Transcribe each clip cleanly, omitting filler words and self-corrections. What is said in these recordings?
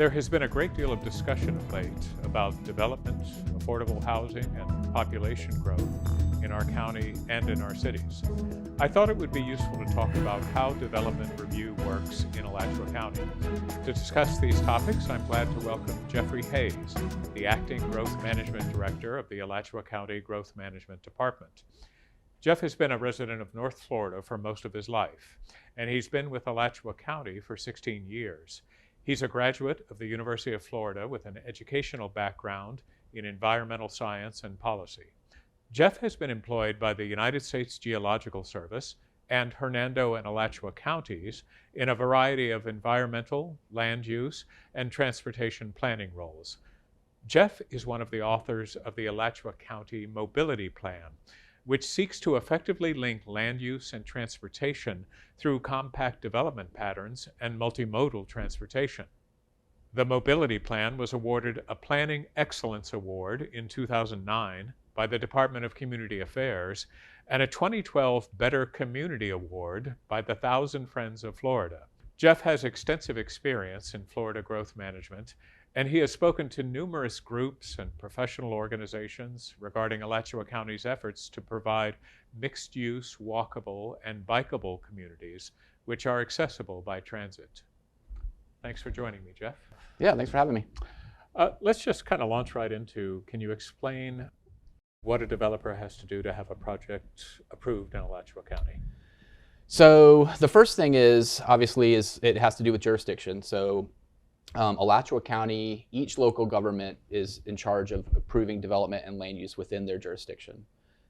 There has been a great deal of discussion of late about development, affordable housing, and population growth in our county and in our cities. I thought it would be useful to talk about how development review works in Alachua County. To discuss these topics, I'm glad to welcome Jeffrey Hayes, the Acting Growth Management Director of the Alachua County Growth Management Department. Jeff has been a resident of North Florida for most of his life, and he's been with Alachua County for 16 years. He's a graduate of the University of Florida with an educational background in environmental science and policy. Jeff has been employed by the United States Geological Service and Hernando and Alachua counties in a variety of environmental, land use, and transportation planning roles. Jeff is one of the authors of the Alachua County Mobility Plan, which seeks to effectively link land use and transportation through compact development patterns and multimodal transportation. The Mobility Plan was awarded a Planning Excellence Award in 2009 by the Department of Community Affairs and a 2012 Better Community Award by the Thousand Friends of Florida. Jeff has extensive experience in Florida growth management, and he has spoken to numerous groups and professional organizations regarding Alachua County's efforts to provide mixed-use, walkable, and bikeable communities which are accessible by transit. Thanks for joining me, Jeff. Yeah, thanks for having me. Let's just kind of launch right into, can you explain what a developer has to do to have a project approved in Alachua County? So the first thing is, obviously, it has to do with jurisdiction. So Alachua County, each local government is in charge of approving development and land use within their jurisdiction.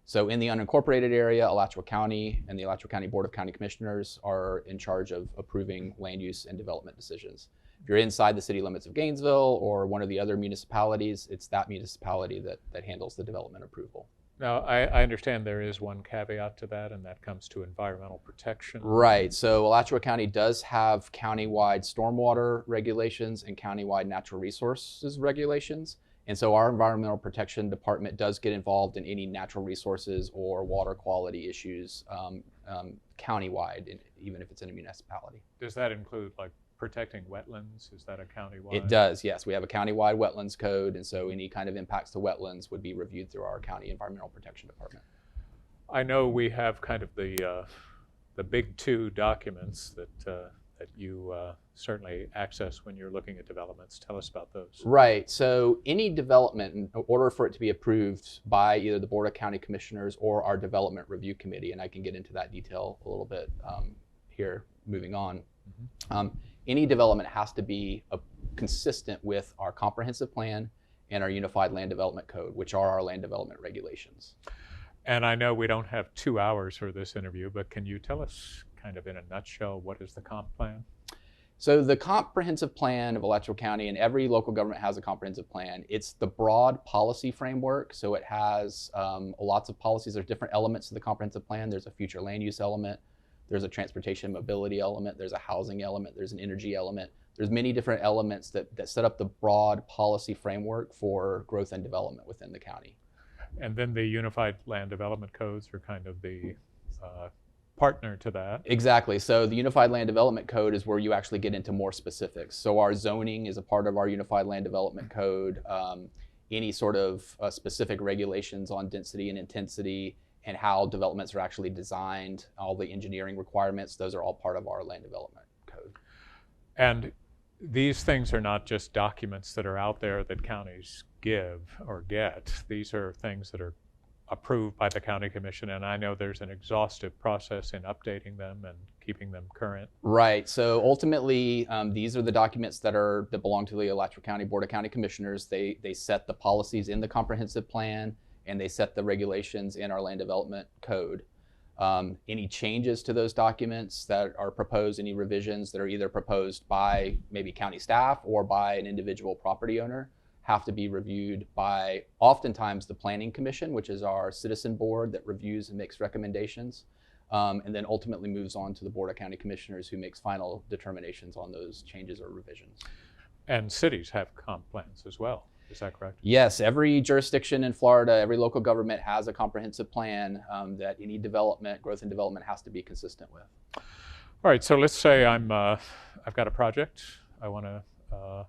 So in the unincorporated area, Alachua County and the Alachua County Board of County Commissioners are in charge of approving land use and development decisions. If you're inside the city limits of Gainesville or one of the other municipalities, it's that municipality that handles the development approval. Now, I understand there is one caveat to that, and that comes to environmental protection. Right. So Alachua County does have countywide stormwater regulations and countywide natural resources regulations. And so our environmental protection department does get involved in any natural resources or water quality issues countywide, even if it's in a municipality. Does that include like protecting wetlands? Is that a countywide? It does, yes. We have a countywide wetlands code, and so any kind of impacts to wetlands would be reviewed through our county environmental protection department. I know we have kind of the big two documents that you certainly access when you're looking at developments. Tell us about those. Right. So any development, in order for it to be approved by either the Board of County Commissioners or our Development Review Committee, and I can get into that detail a little bit here moving on. Mm-hmm. Any development has to be consistent with our comprehensive plan and our Unified Land Development Code, which are our land development regulations. And I know we don't have 2 hours for this interview, but can you tell us kind of in a nutshell, what is the comp plan? So the comprehensive plan of Alachua County, and every local government has a comprehensive plan. It's the broad policy framework. So it has lots of policies. There's different elements to the comprehensive plan. There's a future land use element. There's a transportation mobility element, there's a housing element, there's an energy element. There's many different elements that set up the broad policy framework for growth and development within the county. And then the Unified Land Development Codes are kind of the partner to that. Exactly. So the Unified Land Development Code is where you actually get into more specifics. So our zoning is a part of our Unified Land Development Code. Any sort of specific regulations on density and intensity, and how developments are actually designed, all the engineering requirements, those are all part of our land development code. And these things are not just documents that are out there that counties give or get. These are things that are approved by the county commission, and I know there's an exhaustive process in updating them and keeping them current. Right. So ultimately, these are the documents that belong to the Alachua County Board of County Commissioners. They set the policies in the comprehensive plan, and they set the regulations in our land development code. Any changes to those documents that are proposed, any revisions that are either proposed by maybe county staff or by an individual property owner, have to be reviewed by oftentimes the Planning Commission, which is our citizen board that reviews and makes recommendations, and then ultimately moves on to the Board of County Commissioners, who makes final determinations on those changes or revisions. And cities have comp plans as well. Is that correct? Yes, every jurisdiction in Florida, every local government has a comprehensive plan that any development, growth and development has to be consistent with. All right, so let's say I've got a project. I want to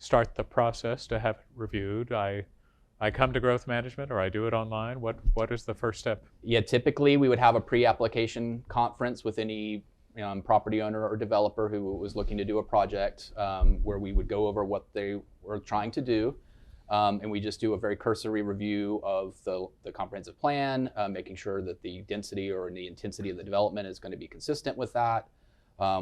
start the process to have it reviewed? I come to growth management, or I do it online. What is the first step? Yeah, typically we would have a pre-application conference with any property owner or developer who was looking to do a project, where we would go over what they were trying to do. And we just do a very cursory review of the comprehensive plan, making sure that the density or the intensity of the development is going to be consistent with that.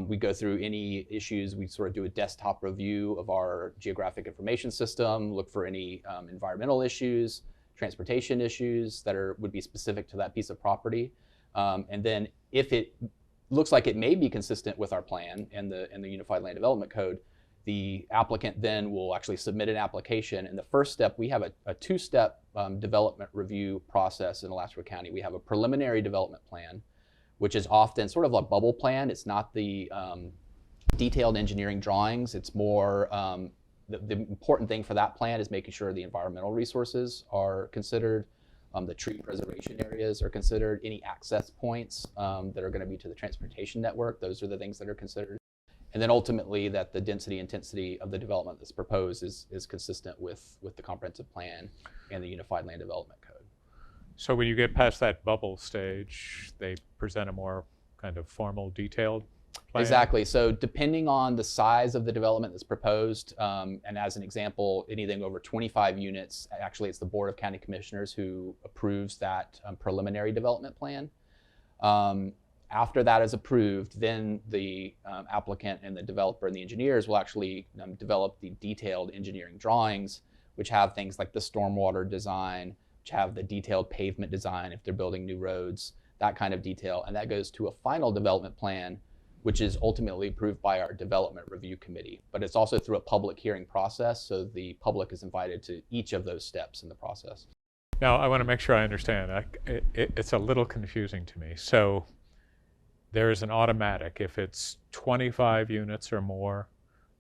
We go through any issues. We sort of do a desktop review of our geographic information system, look for any environmental issues, transportation issues that would be specific to that piece of property. And then if it looks like it may be consistent with our plan and the Unified Land Development Code, the applicant then will actually submit an application. And the first step, we have a two-step development review process in Alachua County. We have a preliminary development plan, which is often sort of a bubble plan. It's not the detailed engineering drawings. It's more, the important thing for that plan is making sure the environmental resources are considered, the tree preservation areas are considered, any access points that are going to be to the transportation network. Those are the things that are considered. And then ultimately that the density intensity of the development that's proposed is consistent with the comprehensive plan and the Unified Land Development Code. So when you get past that bubble stage, they present a more kind of formal, detailed plan? Exactly. So depending on the size of the development that's proposed, and as an example, anything over 25 units, actually it's the Board of County Commissioners who approves that preliminary development plan. After that is approved, then the applicant and the developer and the engineers will actually develop the detailed engineering drawings, which have things like the stormwater design, which have the detailed pavement design if they're building new roads, that kind of detail. And that goes to a final development plan, which is ultimately approved by our development review committee. But it's also through a public hearing process, so the public is invited to each of those steps in the process. Now, I want to make sure I understand. It's a little confusing to me. So there is an automatic. If it's 25 units or more,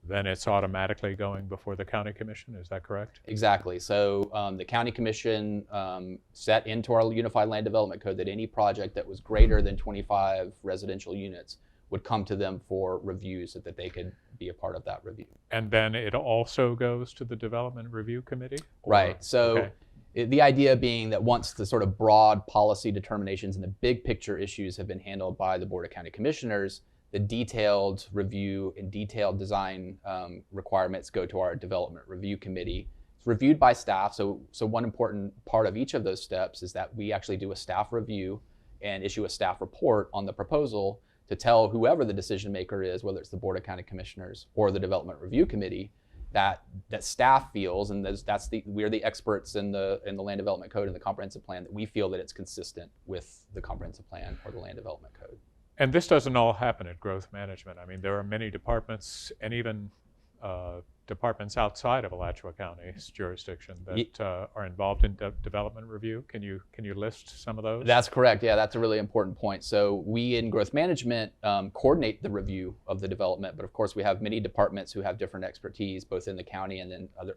then it's automatically going before the county commission. Is that correct? Exactly. So the county commission set into our Unified Land Development Code that any project that was greater than 25 residential units would come to them for reviews so that they could be a part of that review. And then it also goes to the development review committee? Right. So okay. The idea being that once the sort of broad policy determinations and the big picture issues have been handled by the Board of County Commissioners, the detailed review and detailed design requirements go to our development review committee. It's reviewed by staff. So one important part of each of those steps is that we actually do a staff review and issue a staff report on the proposal to tell whoever the decision maker is, whether it's the Board of County Commissioners or the development review committee, that staff feels, and we're the experts in the Land Development Code and the Comprehensive Plan, that we feel that it's consistent with the Comprehensive Plan or the Land Development Code. And this doesn't all happen at growth management. I mean, there are many departments and even departments outside of Alachua County's jurisdiction that are involved in development review. Can you list some of those? That's correct. Yeah, that's a really important point. So we in growth management coordinate the review of the development, but of course we have many departments who have different expertise, both in the county and then other,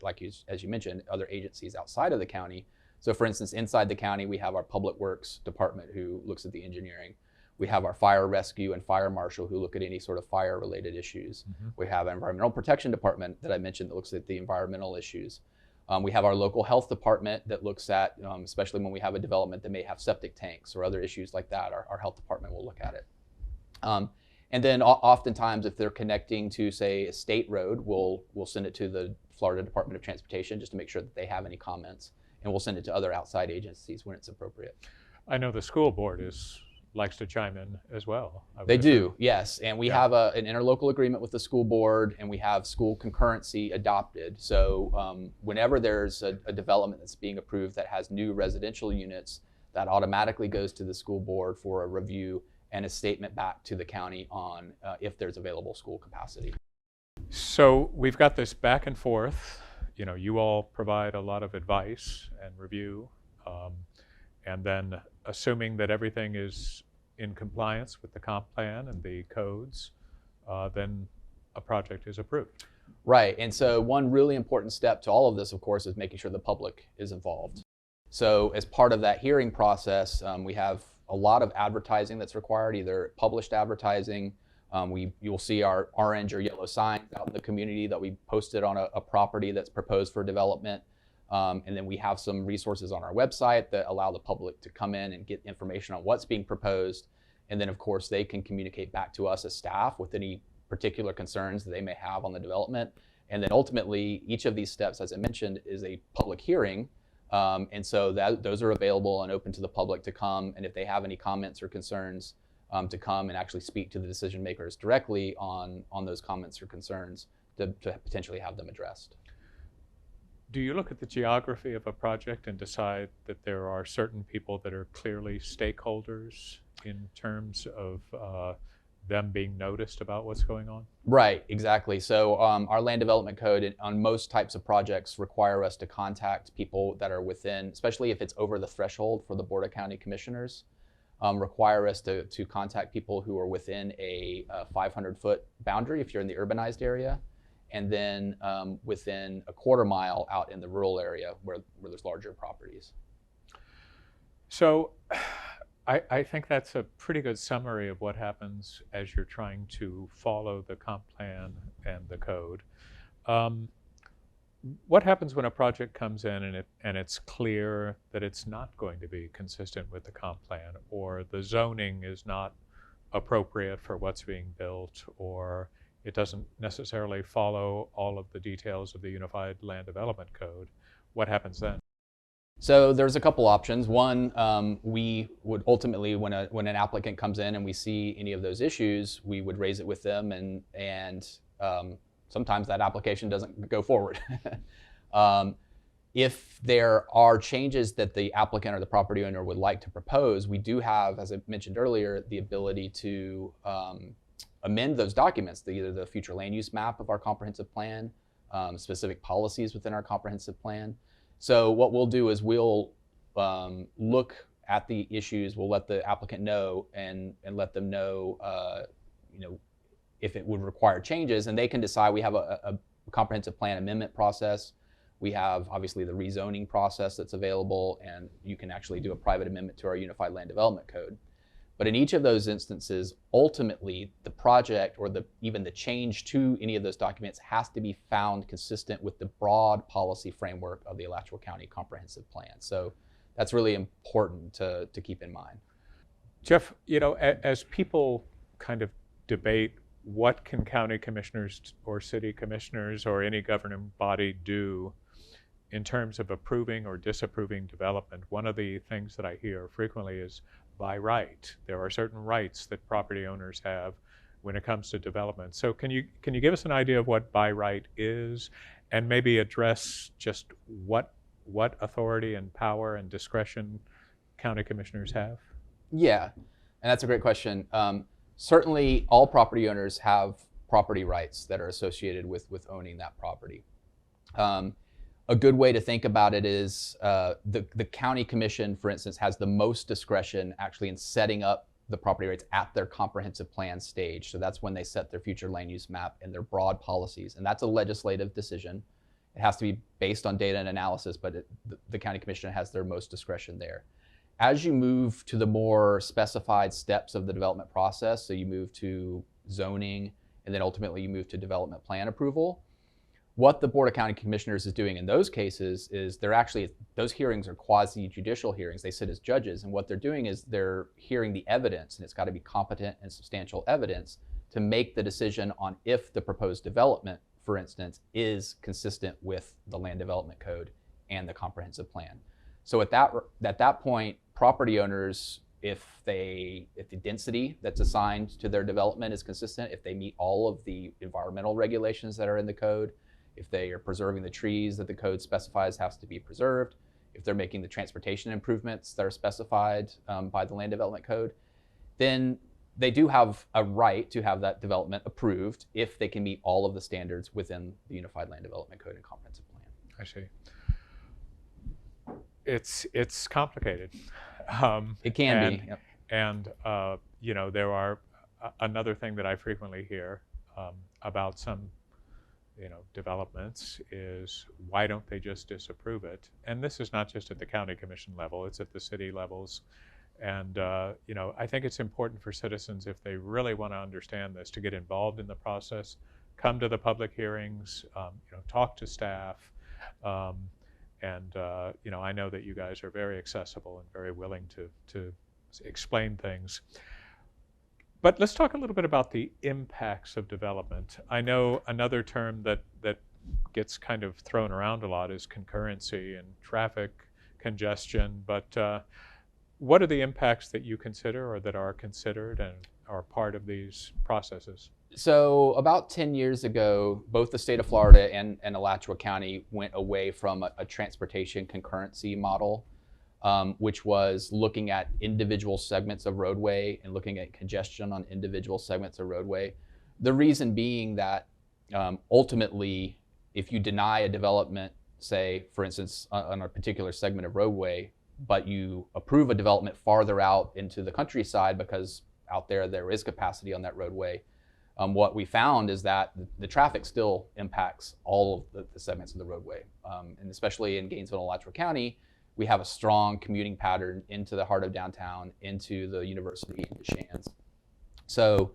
as you mentioned, other agencies outside of the county. So for instance, inside the county, we have our Public Works department who looks at the engineering. We have our fire rescue and fire marshal who look at any sort of fire related issues. Mm-hmm. We have an environmental protection department that I mentioned that looks at the environmental issues. We have our local health department that looks at, especially when we have a development that may have septic tanks or other issues like that, our health department will look at it. And then oftentimes if they're connecting to, say, a state road, we'll send it to the Florida Department of Transportation just to make sure that they have any comments, and we'll send it to other outside agencies when it's appropriate. I know the school board likes to chime in as well. They do, yes. And we have an interlocal agreement with the school board, and we have school concurrency adopted. So whenever there's a development that's being approved that has new residential units, that automatically goes to the school board for a review and a statement back to the county on if there's available school capacity. So we've got this back and forth. You know, you all provide a lot of advice and review, and then assuming that everything is in compliance with the comp plan and the codes, then a project is approved. Right, and so one really important step to all of this, of course, is making sure the public is involved. So as part of that hearing process, we have a lot of advertising that's required, either published advertising, You will see our orange or yellow signs out in the community that we posted on a property that's proposed for development. And then we have some resources on our website that allow the public to come in and get information on what's being proposed. And then, of course, they can communicate back to us as staff with any particular concerns that they may have on the development. And then ultimately, each of these steps, as I mentioned, is a public hearing. And so those are available and open to the public to come. And if they have any comments or concerns, to come and actually speak to the decision makers directly on those comments or concerns to potentially have them addressed. Do you look at the geography of a project and decide that there are certain people that are clearly stakeholders in terms of them being noticed about what's going on? Right, exactly. So our land development code on most types of projects require us to contact people that are within, especially if it's over the threshold for the Board of County Commissioners, require us to contact people who are within a 500-foot boundary if you're in the urbanized area, and then within a quarter mile out in the rural area where there's larger properties. So I think that's a pretty good summary of what happens as you're trying to follow the comp plan and the code. What happens when a project comes in and it's clear that it's not going to be consistent with the comp plan, or the zoning is not appropriate for what's being built, or it doesn't necessarily follow all of the details of the Unified Land Development Code? What happens then? So there's a couple options. One, we would ultimately, when an applicant comes in and we see any of those issues, we would raise it with them, and sometimes that application doesn't go forward. If there are changes that the applicant or the property owner would like to propose, we do have, as I mentioned earlier, the ability to amend those documents, either the future land use map of our comprehensive plan, specific policies within our comprehensive plan. So what we'll do is we'll look at the issues, we'll let the applicant know and let them know, if it would require changes, and they can decide. We have a comprehensive plan amendment process. We have obviously the rezoning process that's available, and you can actually do a private amendment to our Unified Land Development Code. But in each of those instances, ultimately the project or even the change to any of those documents has to be found consistent with the broad policy framework of the Alachua County Comprehensive Plan. So that's really important to keep in mind. Jeff, as people kind of debate what can county commissioners or city commissioners or any governing body do in terms of approving or disapproving development, one of the things that I hear frequently is by right. There are certain rights that property owners have when it comes to development. So can you give us an idea of what by right is, and maybe address just what authority and power and discretion county commissioners have? Yeah, and that's a great question. Certainly all property owners have property rights that are associated with owning that property. A good way to think about it is the county commission, for instance, has the most discretion actually in setting up the property rights at their comprehensive plan stage. So that's when they set their future land use map and their broad policies. And that's a legislative decision. It has to be based on data and analysis, but the county commission has their most discretion there. As you move to the more specified steps of the development process, so you move to zoning, and then ultimately you move to development plan approval, what the Board of County Commissioners is doing in those cases is those hearings are quasi-judicial hearings. They sit as judges, and what they're doing is they're hearing the evidence, and it's got to be competent and substantial evidence to make the decision on if the proposed development, for instance, is consistent with the Land Development Code and the comprehensive plan. So at that point, property owners, if the density that's assigned to their development is consistent, if they meet all of the environmental regulations that are in the code, if they are preserving the trees that the code specifies has to be preserved, if they're making the transportation improvements that are specified by the Land Development Code, then they do have a right to have that development approved if they can meet all of the standards within the Unified Land Development Code and Comprehensive Plan. I see. It's complicated. It can be. Yep. And there are another thing that I frequently hear about some developments is, why don't they just disapprove it? And this is not just at the county commission level, it's at the city levels And I think it's important for citizens, if they really want to understand this, to get involved in the process, come to the public hearings, talk to staff, um, and I know that you guys are very accessible and very willing to explain things. But let's talk a little bit about the impacts of development. I know another term that gets kind of thrown around a lot is concurrency and traffic congestion, but what are the impacts that you consider or that are considered and are part of these processes? So about 10 years ago, both the state of Florida and Alachua County went away from a transportation concurrency model, which was looking at individual segments of roadway and looking at congestion on individual segments of roadway. The reason being that ultimately, if you deny a development, say, for instance, on a particular segment of roadway, but you approve a development farther out into the countryside because out there is capacity on that roadway, what we found is that the traffic still impacts all of the segments of the roadway. And especially in Gainesville and Alachua County, we have a strong commuting pattern into the heart of downtown, into the university, into Shands. So,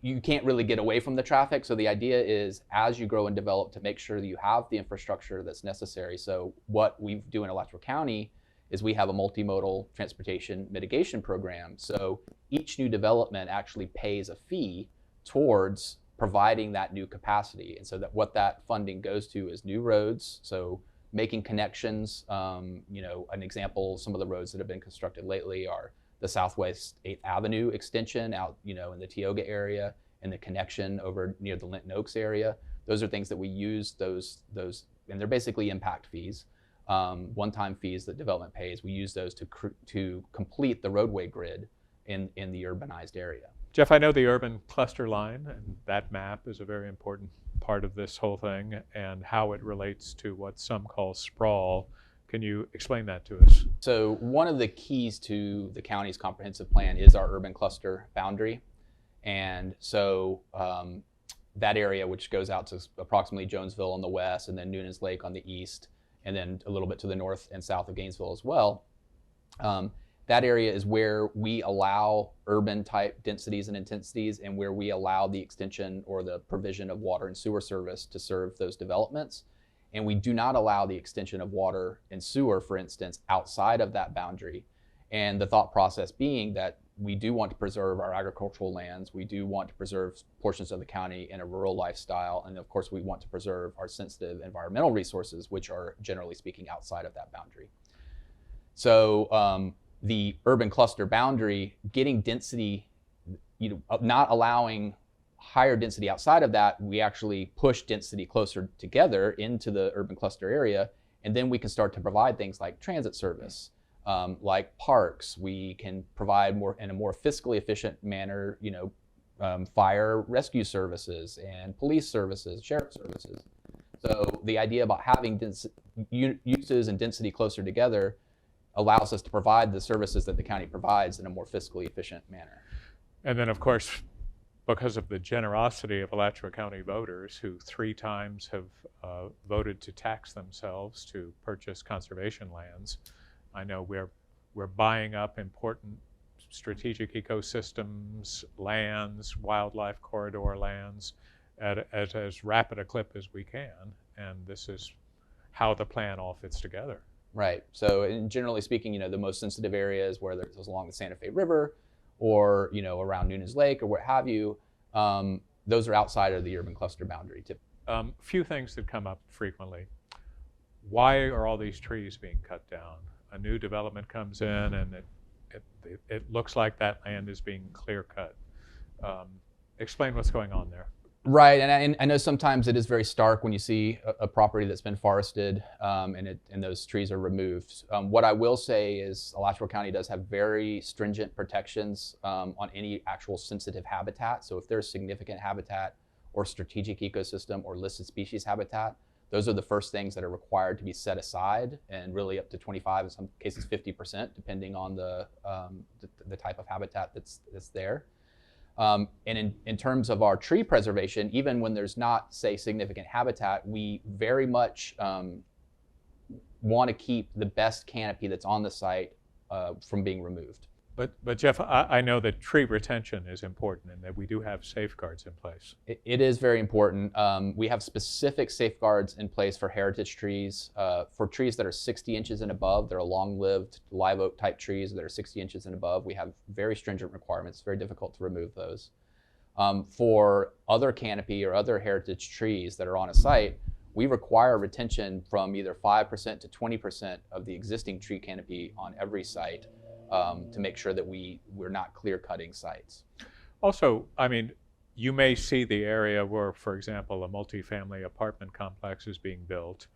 you can't really get away from the traffic. So the idea is, as you grow and develop, to make sure that you have the infrastructure that's necessary. So what we do in Alachua County is we have a multimodal transportation mitigation program. So each new development actually pays a fee towards providing that new capacity. And so that what that funding goes to is new roads. So making connections, an example, some of the roads that have been constructed lately are the Southwest 8th Avenue extension out, in the Tioga area, and the connection over near the Linton Oaks area. Those are things that we use those, and they're basically impact fees, one-time fees that development pays. We use those to complete the roadway grid in the urbanized area. Jeff, I know the urban cluster line, and that map is a very important part of this whole thing, and how it relates to what some call sprawl. Can you explain that to us? So one of the keys to the county's comprehensive plan is our urban cluster boundary. And so that area, which goes out to approximately Jonesville on the west, and then Noonan's Lake on the east, and then a little bit to the north and south of Gainesville as well, that area is where we allow urban type densities and intensities, and where we allow the extension or the provision of water and sewer service to serve those developments. And we do not allow the extension of water and sewer, for instance, outside of that boundary. And the thought process being that we do want to preserve our agricultural lands, we do want to preserve portions of the county in a rural lifestyle, and of course we want to preserve our sensitive environmental resources, which are generally speaking outside of that boundary. So the urban cluster boundary, getting density, not allowing higher density outside of that, we actually push density closer together into the urban cluster area, and then we can start to provide things like transit service, like parks. We can provide in a more fiscally efficient manner, fire rescue services and police services, sheriff services. So the idea about having uses and density closer together allows us to provide the services that the county provides in a more fiscally efficient manner. And then, of course, because of the generosity of Alachua County voters, who 3 times have voted to tax themselves to purchase conservation lands, I know we're buying up important strategic ecosystems, lands, wildlife corridor lands at as rapid a clip as we can, and this is how the plan all fits together. Right. So, generally speaking, the most sensitive areas, whether it's along the Santa Fe River, or around Noonan's Lake or what have you, those are outside of the urban cluster boundary. Few things that come up frequently. Why are all these trees being cut down? A new development comes in, and it looks like that land is being clear cut. Explain what's going on there. Right, and I know sometimes it is very stark when you see a property that's been forested and those trees are removed. What I will say is Alachua County does have very stringent protections on any actual sensitive habitat. So if there's significant habitat or strategic ecosystem or listed species habitat, those are the first things that are required to be set aside, and really up to 25, in some cases 50%, depending on the type of habitat that's there. And in terms of our tree preservation, even when there's not, say, significant habitat, we very much want to keep the best canopy that's on the site from being removed. But Jeff, I know that tree retention is important and that we do have safeguards in place. It is very important. We have specific safeguards in place for heritage trees. For trees that are 60 inches and above, they're long-lived live oak type trees that are 60 inches and above. We have very stringent requirements. It's very difficult to remove those. For other canopy or other heritage trees that are on a site, we require retention from either 5% to 20% of the existing tree canopy on every site to make sure that we're not clear cutting sites. Also, I mean, you may see the area where, for example, a multifamily apartment complex is being built,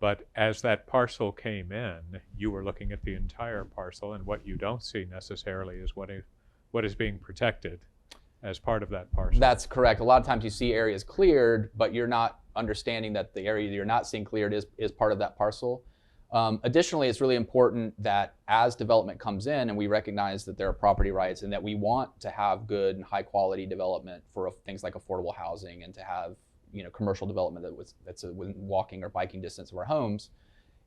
but as that parcel came in, you were looking at the entire parcel, and what you don't see necessarily is what is being protected as part of that parcel. That's correct. A lot of times you see areas cleared, but you're not understanding that the area you're not seeing cleared is part of that parcel. Additionally, it's really important that as development comes in and we recognize that there are property rights and that we want to have good and high quality development for things like affordable housing and to have commercial development that's within walking or biking distance of our homes,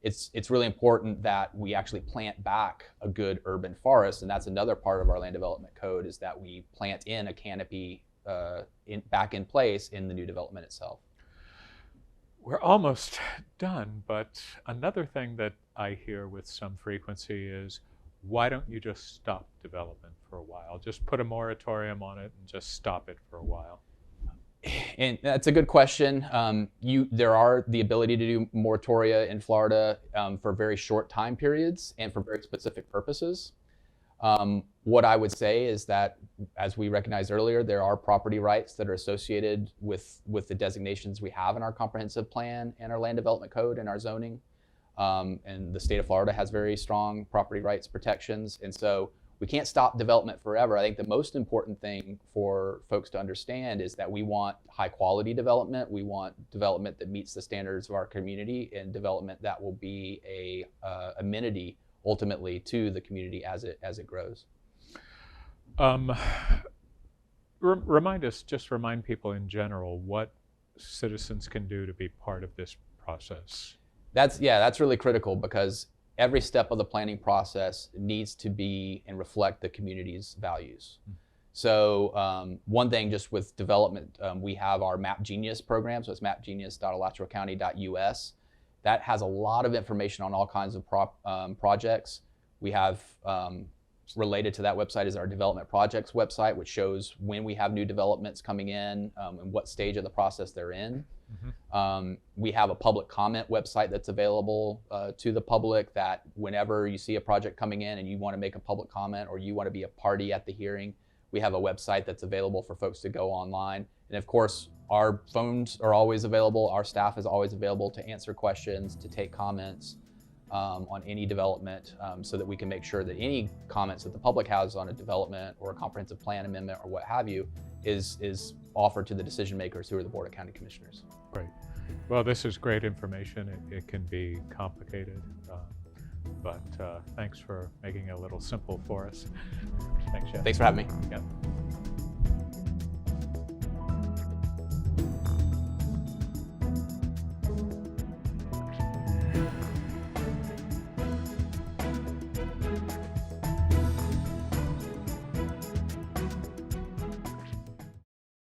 it's really important that we actually plant back a good urban forest, and that's another part of our land development code, is that we plant in a canopy back in place in the new development itself. We're almost done, but another thing that I hear with some frequency is, why don't you just stop development for a while? Just put a moratorium on it and just stop it for a while. And that's a good question. There are the ability to do moratoria in Florida for very short time periods and for very specific purposes. What I would say is that, as we recognized earlier, there are property rights that are associated with the designations we have in our comprehensive plan and our land development code and our zoning. And the state of Florida has very strong property rights protections. And so we can't stop development forever. I think the most important thing for folks to understand is that we want high quality development. We want development that meets the standards of our community, and development that will be a amenity ultimately to the community as it grows. Remind people in general what citizens can do to be part of this process. That's really critical, because every step of the planning process needs to be and reflect the community's values. So one thing, just with development, we have our Map Genius program, so it's mapgenius.alachuacounty.us. That has a lot of information on all kinds of projects. We have, related to that website is our development projects website, which shows when we have new developments coming in and what stage of the process they're in. We have a public comment website that's available to the public, that whenever you see a project coming in and you want to make a public comment or you want to be a party at the hearing, we have a website that's available for folks to go online. And of course, our phones are always available. Our staff is always available to answer questions, to take comments on any development, so that we can make sure that any comments that the public has on a development or a comprehensive plan amendment or what have you is offered to the decision makers, who are the Board of County Commissioners. Great. Well, this is great information. It can be complicated, but thanks for making it a little simple for us. Thanks, Jeff. Thanks for having me. Yeah.